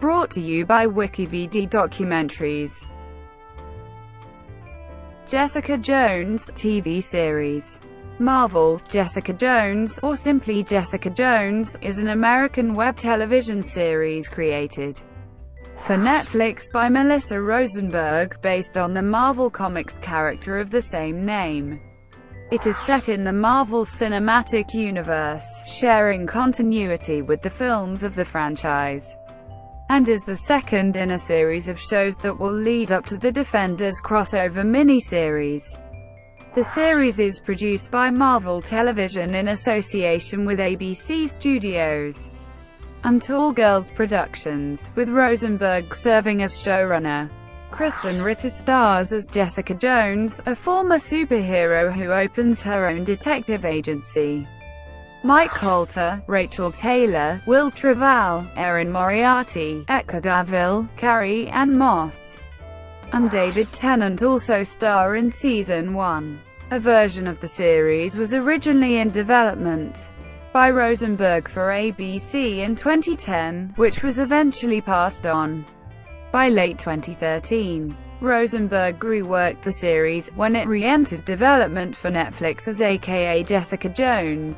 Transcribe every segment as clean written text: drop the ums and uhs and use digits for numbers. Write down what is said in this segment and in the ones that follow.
brought to you by WikiVidi Documentaries. Jessica Jones TV series. Marvel's Jessica Jones, or simply Jessica Jones, is an American web television series created for Netflix by Melissa Rosenberg, based on the Marvel Comics character of the same name. It is set in the Marvel Cinematic Universe, sharing continuity with the films of the franchise, and is the second in a series of shows that will lead up to the Defenders crossover miniseries. The series is produced by Marvel Television in association with ABC Studios and Tall Girls Productions, with Rosenberg serving as showrunner. Krysten Ritter stars as Jessica Jones, a former superhero who opens her own detective agency. Mike Colter, Rachael Taylor, Wil Traval, Erin Moriarty, Eka Darville, Carrie-Anne Moss, and David Tennant also star in Season 1. A version of the series was originally in development by Rosenberg for ABC in 2010, which was eventually passed on by late 2013. Rosenberg reworked the series when it re-entered development for Netflix as A.K.A. Jessica Jones,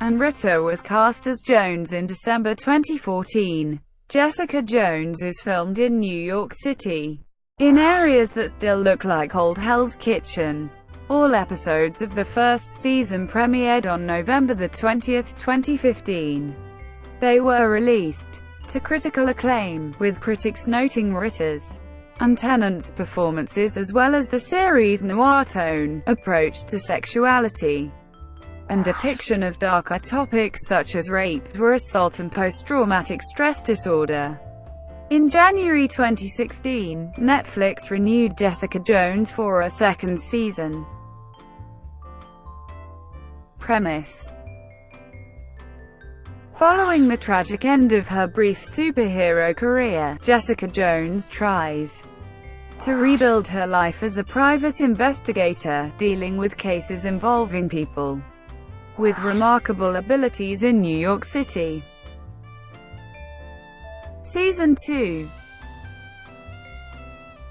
and Ritter was cast as Jones in December 2014. Jessica Jones is filmed in New York City, in areas that still look like old Hell's Kitchen. All episodes of the first season premiered on November 20, 2015. They were released to critical acclaim, with critics noting Ritter's and Tennant's performances as well as the series' noir tone, approach to sexuality, and depiction of darker topics such as rape or assault and post-traumatic stress disorder. In January 2016, Netflix renewed Jessica Jones for a second season. Premise: following the tragic end of her brief superhero career, Jessica Jones tries to rebuild her life as a private investigator, dealing with cases involving people with remarkable abilities in New York City. Season 2.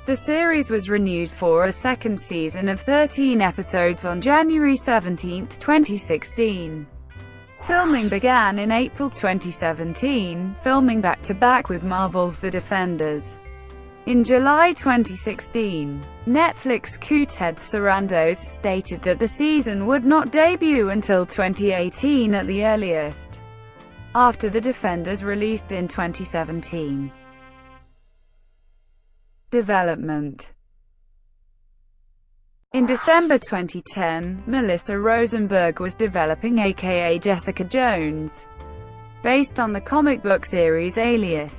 The series was renewed for a second season of 13 episodes on January 17, 2016. Filming began in April 2017, filming back-to-back with Marvel's The Defenders. In July 2016, Netflix crew Ted Sarandos stated that the season would not debut until 2018 at the earliest, after The Defenders released in 2017. Development. In December 2010, Melissa Rosenberg was developing A.K.A. Jessica Jones, based on the comic book series Alias,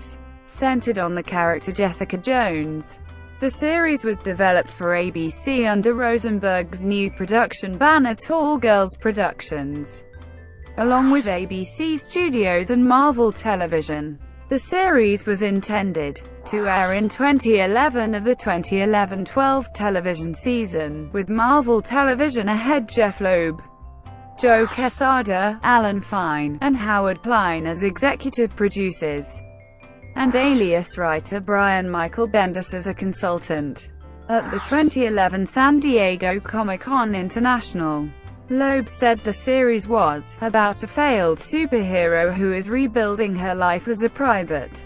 centered on the character Jessica Jones. The series was developed for ABC under Rosenberg's new production banner Tall Girls Productions, along with ABC Studios and Marvel Television. The series was intended to air in 2011 of the 2011-12 television season, with Marvel Television head Jeff Loeb, Joe Quesada, Alan Fine, and Howard Klein as executive producers, and Alias writer Brian Michael Bendis as a consultant. At the 2011 San Diego Comic-Con International, Loeb said the series was about a failed superhero who is rebuilding her life as a private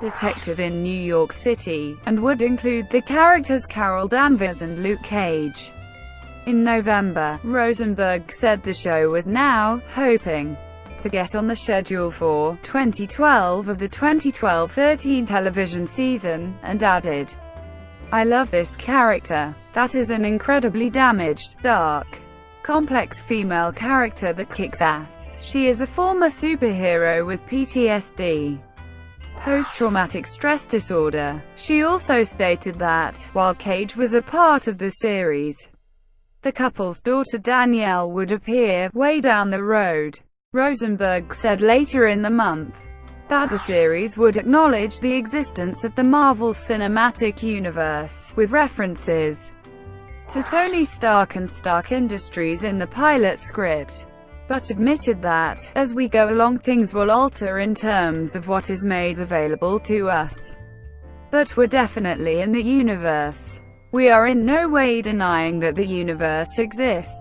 detective in New York City, and would include the characters Carol Danvers and Luke Cage. In November, Rosenberg said the show was now hoping to get on the schedule for 2012 of the 2012-13 television season, and added, "I love this character. That is an incredibly damaged, dark, complex female character that kicks ass. She is a former superhero with PTSD, post-traumatic stress disorder." She also stated that, while Cage was a part of the series, the couple's daughter Danielle would appear way down the road. Rosenberg said later in the month that the series would acknowledge the existence of the Marvel Cinematic Universe, with references to Tony Stark and Stark Industries in the pilot script. but admitted that, as we go along, things will alter in terms of what is made available to us. But we're definitely in the universe. We are in no way denying that the universe exists.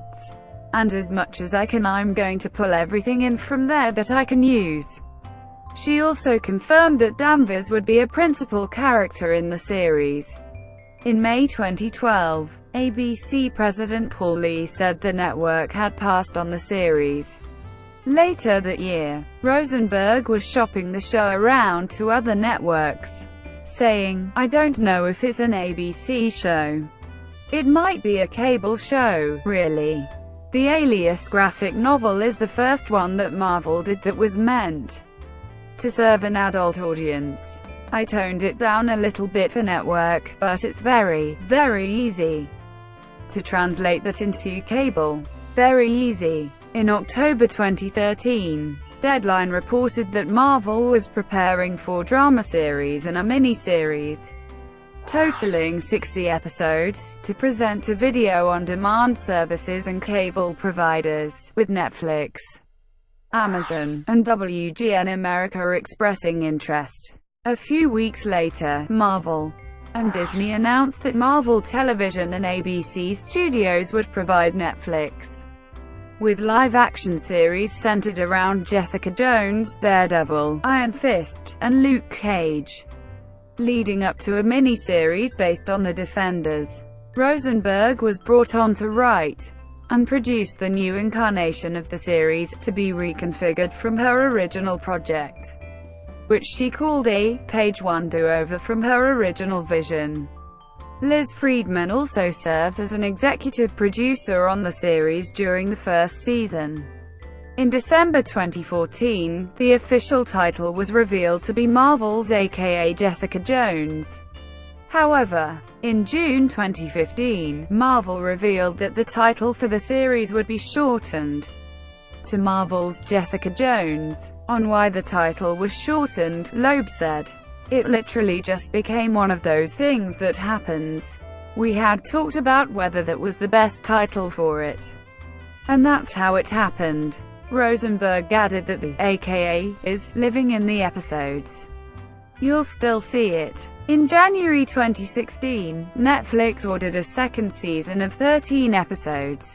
And as much as I can, I'm going to pull everything in from there that I can use. She also confirmed that Danvers would be a principal character in the series. In May 2012, ABC president Paul Lee said the network had passed on the series. Later that year, Rosenberg was shopping the show around to other networks, saying, "I don't know if it's an ABC show. It might be a cable show, really." The Alias graphic novel is the first one that Marvel did that was meant to serve an adult audience. I toned it down a little bit for network, but it's very, very easy to translate that into cable. Very easy. In October 2013, Deadline reported that Marvel was preparing for drama series and a miniseries, totaling 60 episodes, to present to video-on-demand services and cable providers, with Netflix, Amazon, and WGN America expressing interest. A few weeks later, Marvel and Disney announced that Marvel Television and ABC Studios would provide Netflix with live-action series centered around Jessica Jones, Daredevil, Iron Fist, and Luke Cage, leading up to a miniseries based on The Defenders. Rosenberg was brought on to write and produce the new incarnation of the series, to be reconfigured from her original project, which she called a page one do-over from her original vision. Liz Friedman also serves as an executive producer on the series during the first season. In December 2014, the official title was revealed to be Marvel's A.K.A. Jessica Jones. However, in June 2015, Marvel revealed that the title for the series would be shortened to Marvel's Jessica Jones. On why the title was shortened, Loeb said, "It literally just became one of those things that happens. We had talked about whether that was the best title for it, and that's how it happened." Rosenberg added that the A.K.A. is living in the episodes. You'll still see it. In January 2016, Netflix ordered a second season of 13 episodes.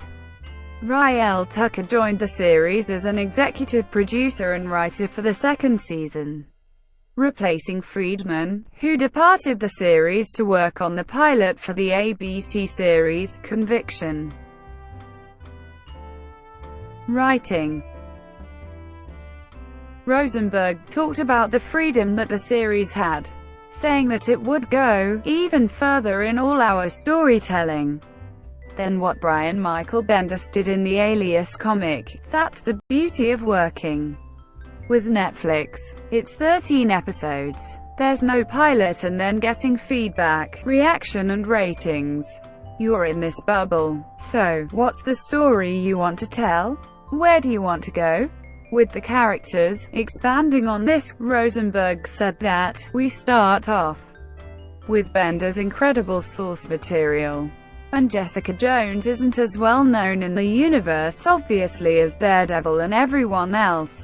Rachael Taylor joined the series as an executive producer and writer for the second season, replacing Friedman, who departed the series to work on the pilot for the ABC series, Conviction. Writing. Rosenberg talked about the freedom that the series had, saying that it would go even further in all our storytelling than what Brian Michael Bendis did in the Alias comic. That's the beauty of working with Netflix. It's 13 episodes. There's no pilot and then getting feedback, reaction and ratings. You're in this bubble. So, what's the story you want to tell? Where do you want to go with the characters? Expanding on this, Rosenberg said that, "We start off with Bender's incredible source material. And Jessica Jones isn't as well known in the universe, obviously, as Daredevil and everyone else.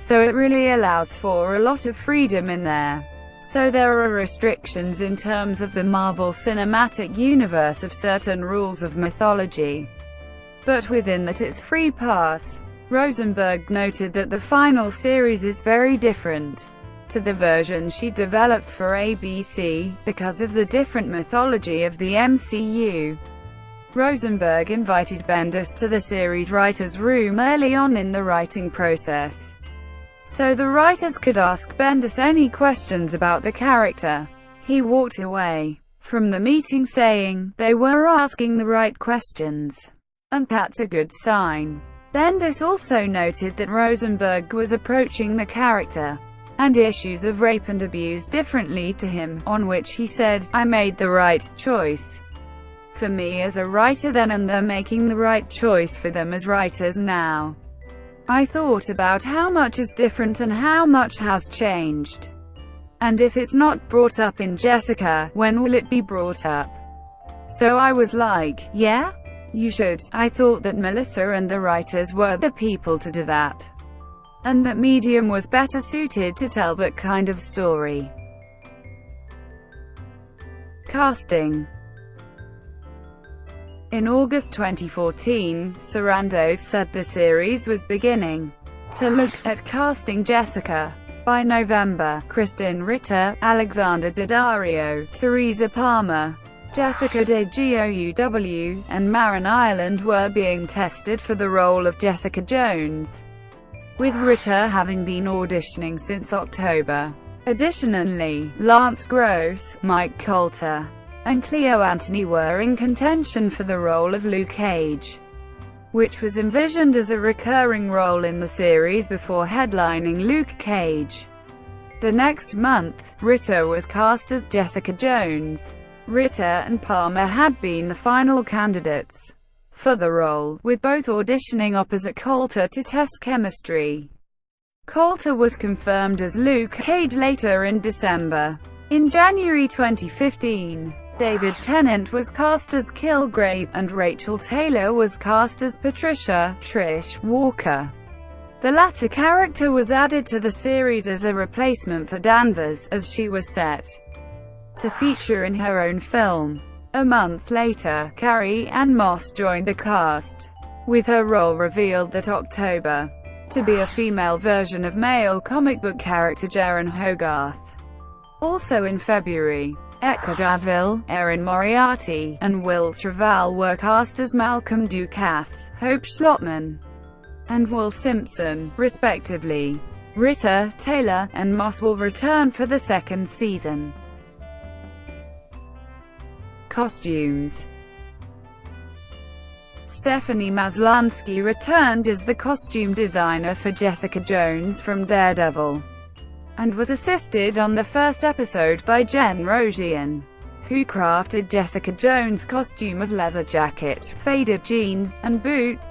So it really allows for a lot of freedom in there. So there are restrictions in terms of the Marvel Cinematic Universe of certain rules of mythology. But within that it's free pass." Rosenberg noted that the final series is very different to the version she developed for ABC, because of the different mythology of the MCU. Rosenberg invited Bendis to the series writer's room early on in the writing process, so the writers could ask Bendis any questions about the character. He walked away from the meeting saying, "They were asking the right questions, and that's a good sign." Bendis also noted that Rosenberg was approaching the character and issues of rape and abuse differently to him, on which he said, "I made the right choice for me as a writer then, and they're making the right choice for them as writers now. I thought about how much is different and how much has changed. And if it's not brought up in Jessica, when will it be brought up? So I was like, yeah, let's do it." You should. I thought that Melissa and the writers were the people to do that, and that Medium was better suited to tell that kind of story. Casting. In August 2014, Sarandos said the series was beginning to look at casting Jessica. By November, Krysten Ritter, Alexander Daddario, Teresa Palmer, Jessica de Gouw, and Marin Ireland were being tested for the role of Jessica Jones, with Ritter having been auditioning since October. Additionally, Lance Gross, Mike Colter, and Cleo Anthony were in contention for the role of Luke Cage, which was envisioned as a recurring role in the series before headlining Luke Cage. The next month, Ritter was cast as Jessica Jones. Ritter and Palmer had been the final candidates for the role, with both auditioning opposite Colter to test chemistry. Colter was confirmed as Luke Cage later in December. In January 2015, David Tennant was cast as Kilgrave, and Rachael Taylor was cast as Patricia Trish Walker. The latter character was added to the series as a replacement for Danvers, as she was set to feature in her own film. A month later, Carrie-Anne Moss joined the cast, with her role revealed that October to be a female version of male comic book character Jaren Hogarth. Also in February, Eka Darville, Erin Moriarty, and Wil Traval were cast as Malcolm Ducasse, Hope Schlottman, and Will Simpson, respectively. Ritter, Taylor, and Moss will return for the second season. Costumes. Stephanie Maslansky returned as the costume designer for Jessica Jones from Daredevil, and was assisted on the first episode by Jen Rosian, who crafted Jessica Jones' costume of leather jacket, faded jeans, and boots.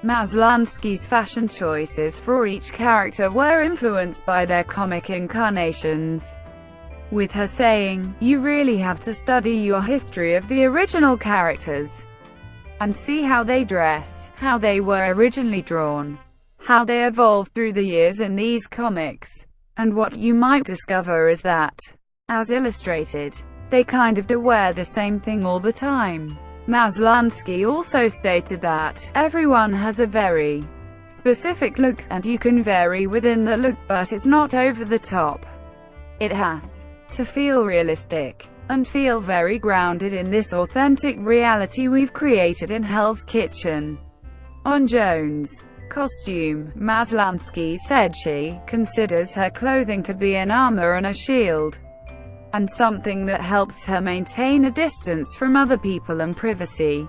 Maslansky's fashion choices for each character were influenced by their comic incarnations, with her saying, "You really have to study your history of the original characters and see how they dress, how they were originally drawn, how they evolved through the years in these comics. And what you might discover is that, as illustrated, they kind of do wear the same thing all the time." Maslansky also stated that, "Everyone has a very specific look, and you can vary within the look, but it's not over the top. It has to feel realistic, and feel very grounded in this authentic reality we've created in Hell's Kitchen." On Jones' costume, Maslansky said she considers her clothing to be an armor and a shield, and something that helps her maintain a distance from other people and privacy.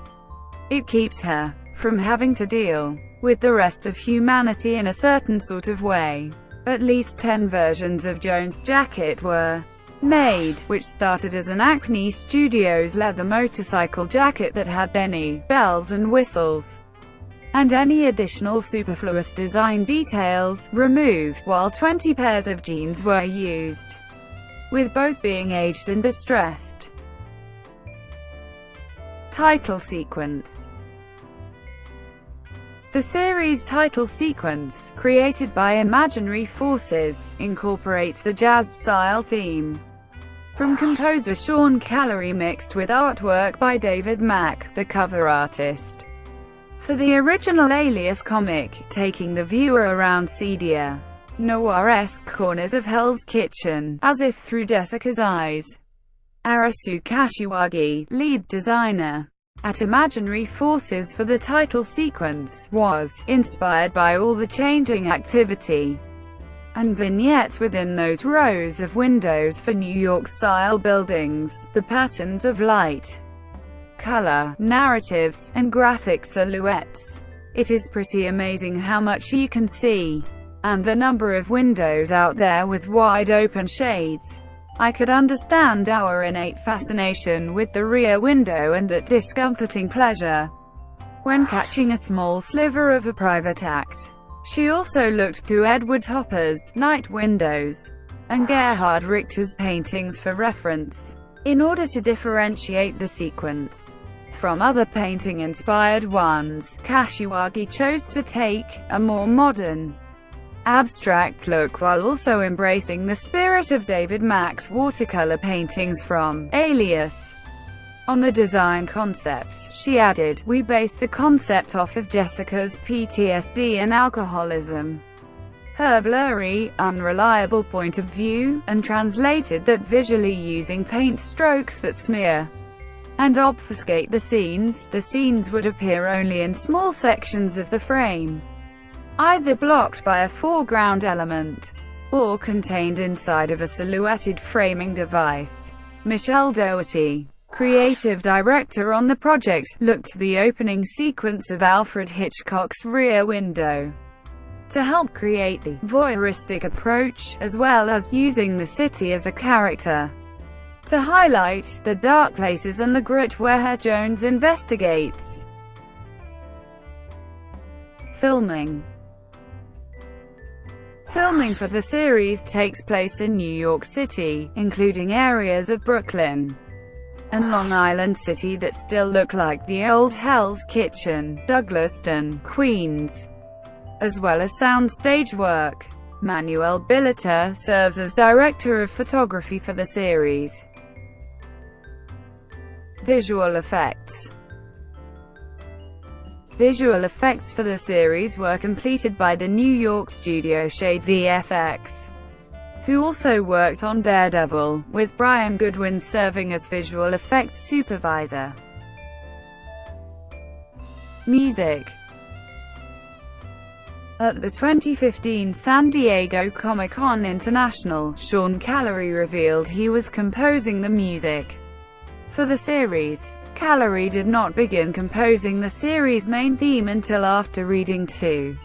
It keeps her from having to deal with the rest of humanity in a certain sort of way. At least 10 versions of Jones' jacket were made, which started as an Acme Studios leather motorcycle jacket that had any bells and whistles and any additional superfluous design details removed, while 20 pairs of jeans were used, with both being aged and distressed. Title sequence. The series' title sequence, created by Imaginary Forces, incorporates the jazz-style theme from composer Sean Callery mixed with artwork by David Mack, the cover artist for the original Alias comic, taking the viewer around seedier, noir-esque corners of Hell's Kitchen, as if through Jessica's eyes. Arasu Kashiwagi, lead designer at Imaginary Forces for the title sequence, was inspired by all the changing activity and vignettes within those rows of windows for New York-style buildings, the patterns of light, color, narratives, and graphic silhouettes. It is pretty amazing how much you can see, and the number of windows out there with wide-open shades. I could understand our innate fascination with the rear window and that discomforting pleasure when catching a small sliver of a private act. She also looked to Edward Hopper's Night Windows and Gerhard Richter's paintings for reference, in order to differentiate the sequence. from other painting-inspired ones, Kashiwagi chose to take a more modern, abstract look while also embracing the spirit of David Mack's watercolor paintings from Alias. On the design concept, she added, "We based the concept off of Jessica's PTSD and alcoholism, her blurry, unreliable point of view, and translated that visually using paint strokes that smear and obfuscate the scenes would appear only in small sections of the frame, either blocked by a foreground element, or contained inside of a silhouetted framing device." Michelle Doherty, creative director on the project, looked to the opening sequence of Alfred Hitchcock's Rear Window to help create the voyeuristic approach, as well as using the city as a character to highlight the dark places and the grit where Jones investigates. Filming for the series takes place in New York City, including areas of Brooklyn and Long Island City that still look like the old Hell's Kitchen, Douglaston, Queens, as well as soundstage work. Manuel Billiter serves as director of photography for the series. Visual effects. Visual effects for the series were completed by the New York studio Shade VFX, who also worked on Daredevil, with Brian Goodwin serving as visual effects supervisor. Music. At the 2015 San Diego Comic-Con International, Sean Callery revealed he was composing the music for the series. Callery did not begin composing the series' main theme until after reading 2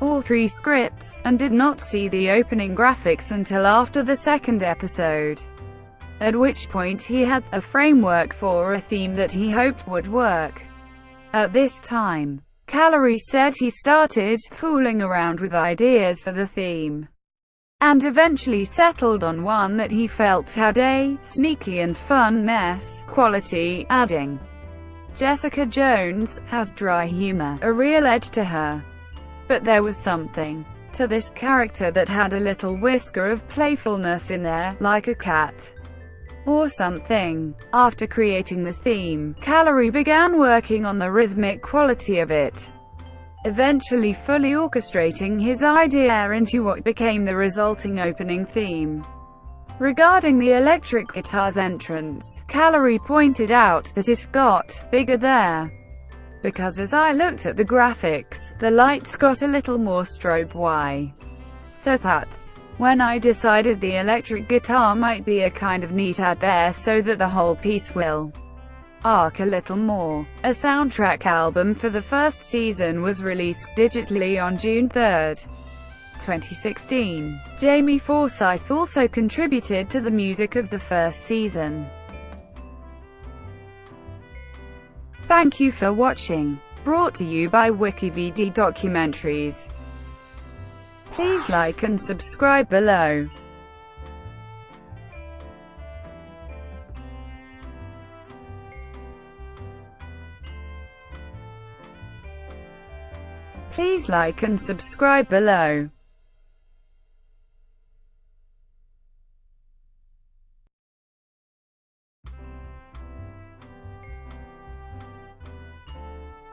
or 3 scripts, and did not see the opening graphics until after the second episode, at which point he had a framework for a theme that he hoped would work. At this time, Callery said he started fooling around with ideas for the theme, and eventually settled on one that he felt had a sneaky and fun mess quality, adding, "Jessica Jones has dry humor, a real edge to her. But there was something to this character that had a little whisker of playfulness in there, like a cat or something." After creating the theme, Callery began working on the rhythmic quality of it, eventually fully orchestrating his idea into what became the resulting opening theme. Regarding the electric guitar's entrance, Callery pointed out that it got bigger there, because as I looked at the graphics, the lights got a little more strobe-y. So that's when I decided the electric guitar might be a kind of neat add there so that the whole piece will arc a little more. A soundtrack album for the first season was released digitally on June 3, 2016. Jamie Forsythe also contributed to the music of the first season. Thank you for watching. Brought to you by WikiVidi Documentaries. Please like and subscribe below. Please like and subscribe below.